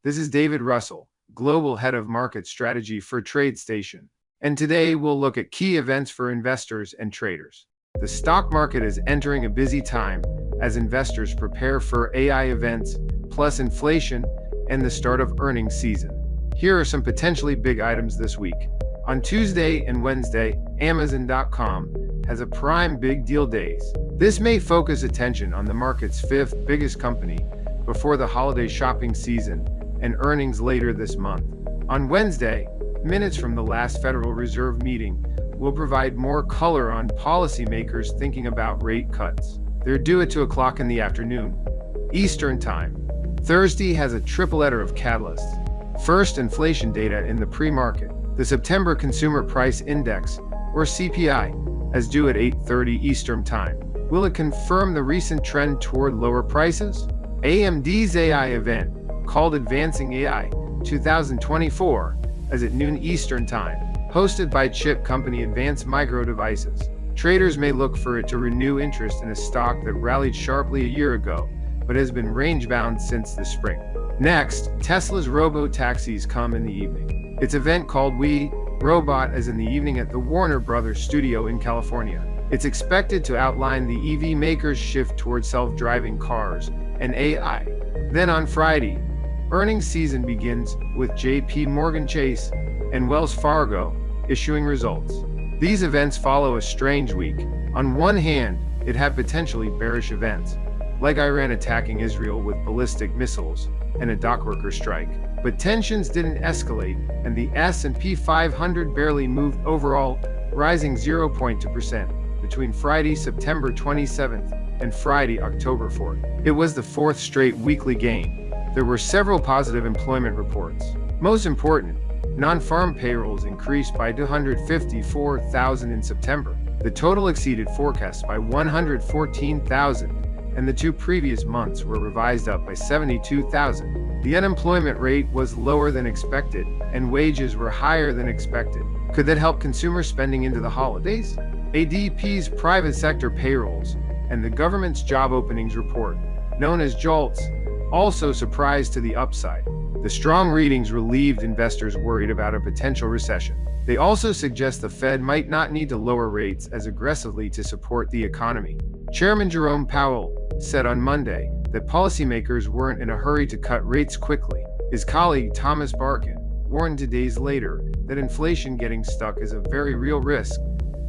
This is David Russell, Global Head of Market Strategy for TradeStation. And today we'll look at key events for investors and traders. The stock market is entering a busy time as investors prepare for AI events, plus inflation, and the start of earnings season. Here are some potentially big items this week. On Tuesday and Wednesday, Amazon.com has a prime big deal days. This may focus attention on the market's fifth biggest company before the holiday shopping season and earnings later this month. On Wednesday, minutes from the last Federal Reserve meeting will provide more color on policymakers thinking about rate cuts. They're due at 2 o'clock in the afternoon, Eastern Time. Thursday has a triple-header of catalysts. First, inflation data in the pre-market. The September Consumer Price Index, or CPI, is due at 8:30 Eastern Time. Will it confirm the recent trend toward lower prices? AMD's AI event, called Advancing AI 2024, is at noon Eastern Time, hosted by chip company Advanced Micro Devices. Traders may look for it to renew interest in a stock that rallied sharply a year ago, but has been range-bound since the spring. Next, Tesla's Robotaxis come in the evening. Its event called We Robot is in the evening at the Warner Brothers studio in California. It's expected to outline the EV maker's shift toward self-driving cars and AI. Then on Friday, earnings season begins with JP Morgan Chase and Wells Fargo issuing results. These events follow a strange week. On one hand, it had potentially bearish events, like Iran attacking Israel with ballistic missiles and a dockworker strike. But tensions didn't escalate, and the S&P 500 barely moved overall, rising 0.2% between Friday, September 27th and Friday, October 4th. It was the fourth straight weekly gain. There were several positive employment reports. Most important, non-farm payrolls increased by 254,000 in September. The total exceeded forecasts by 114,000, and the two previous months were revised up by 72,000. The unemployment rate was lower than expected, and wages were higher than expected. Could that help consumer spending into the holidays? ADP's private sector payrolls and the government's job openings report, known as JOLTS, also surprised to the upside. The strong readings relieved investors worried about a potential recession. They also suggest the Fed might not need to lower rates as aggressively to support the economy. Chairman Jerome Powell said on Monday that policymakers weren't in a hurry to cut rates quickly. His colleague Thomas Barkin warned 2 days later that inflation getting stuck is a very real risk.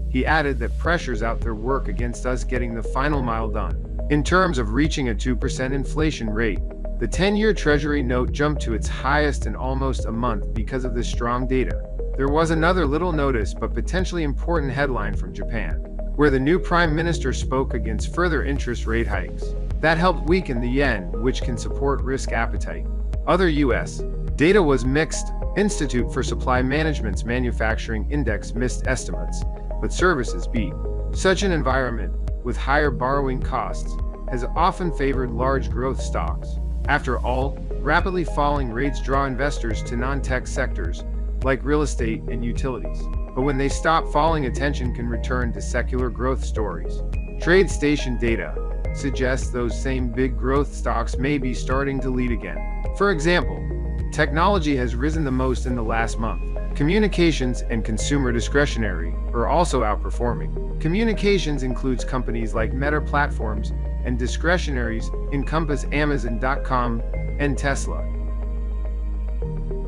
He added that pressures out there work against us getting the final mile done. In terms of reaching a 2% inflation rate, the 10-year Treasury note jumped to its highest in almost a month because of this strong data. There was another little notice but potentially important headline from Japan, where the new prime minister spoke against further interest rate hikes. That helped weaken the yen, which can support risk appetite. Other U.S. data was mixed. Institute for Supply Management's manufacturing index missed estimates, but services beat. Such an environment, with higher borrowing costs, has often favored large growth stocks. After all, rapidly falling rates draw investors to non-tech sectors, like real estate and utilities. But when they stop falling, attention can return to secular growth stories. TradeStation data suggests those same big growth stocks may be starting to lead again. For example, technology has risen the most in the last month. Communications and consumer discretionary are also outperforming. Communications includes companies like Meta Platforms, and discretionaries encompass Amazon.com and Tesla.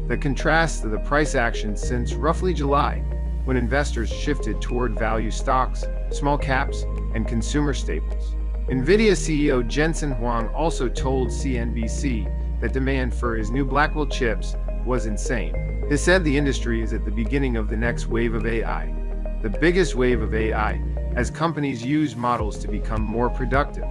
The contrast to the price action since roughly July, when investors shifted toward value stocks, small caps, and consumer staples. NVIDIA CEO Jensen Huang also told CNBC that demand for his new Blackwell chips was insane. He said the industry is at the beginning of the next wave of AI, the biggest wave of AI, as companies use models to become more productive.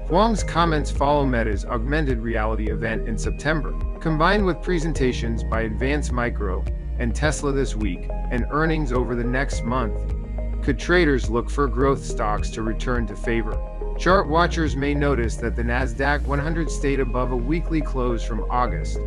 Huang's comments follow Meta's augmented reality event in September, combined with presentations by Advanced Micro and Tesla this week, and earnings over the next month. Could traders look for growth stocks to return to favor? Chart watchers may notice that the Nasdaq 100 stayed above a weekly close from August,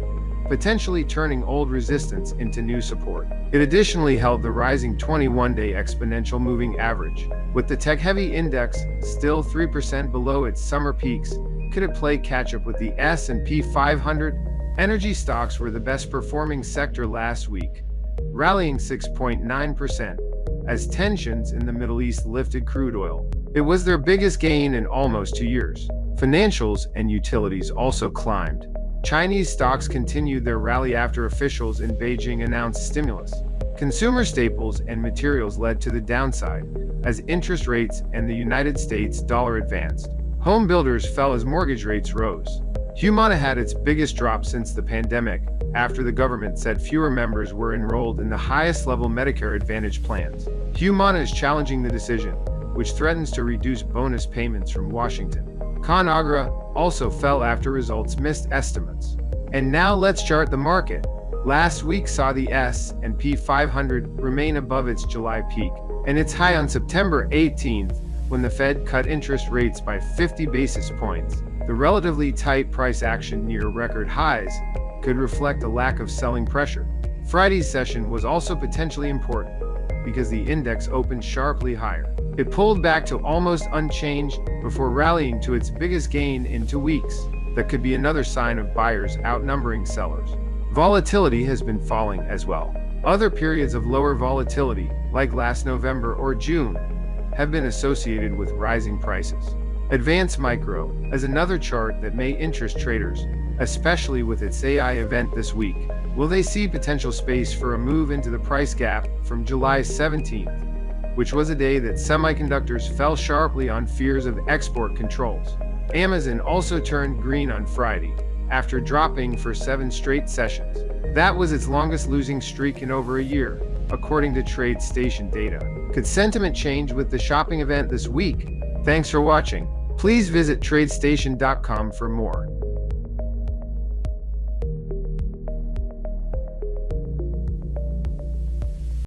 potentially turning old resistance into new support. It additionally held the rising 21-day exponential moving average. With the tech-heavy index still 3% below its summer peaks, could it play catch-up with the S&P 500? Energy stocks were the best performing sector last week, rallying 6.9% as tensions in the Middle East lifted crude oil. It was their biggest gain in almost 2 years. Financials and utilities also climbed. Chinese stocks continued their rally after officials in Beijing announced stimulus. Consumer staples and materials led to the downside as interest rates and the United States dollar advanced. Home builders fell as mortgage rates rose. Humana had its biggest drop since the pandemic after the government said fewer members were enrolled in the highest level Medicare Advantage plans. Humana is challenging the decision, which threatens to reduce bonus payments from Washington. Conagra also fell after results missed estimates. And now let's chart the market. Last week saw the S&P 500 remain above its July peak and its high on September 18th when the Fed cut interest rates by 50 basis points. The relatively tight price action near record highs could reflect a lack of selling pressure. Friday's session was also potentially important because the index opened sharply higher. It pulled back to almost unchanged before rallying to its biggest gain in 2 weeks. That could be another sign of buyers outnumbering sellers. Volatility has been falling as well. Other periods of lower volatility, like last November or June, have been associated with rising prices. Advanced Micro is another chart that may interest traders, especially with its AI event this week. Will they see potential space for a move into the price gap from July 17th, which was a day that semiconductors fell sharply on fears of export controls? Amazon also turned green on Friday after dropping for 7 straight sessions. That was its longest losing streak in over a year, according to TradeStation data. Could sentiment change with the shopping event this week? Thanks for watching. Please visit tradestation.com for more.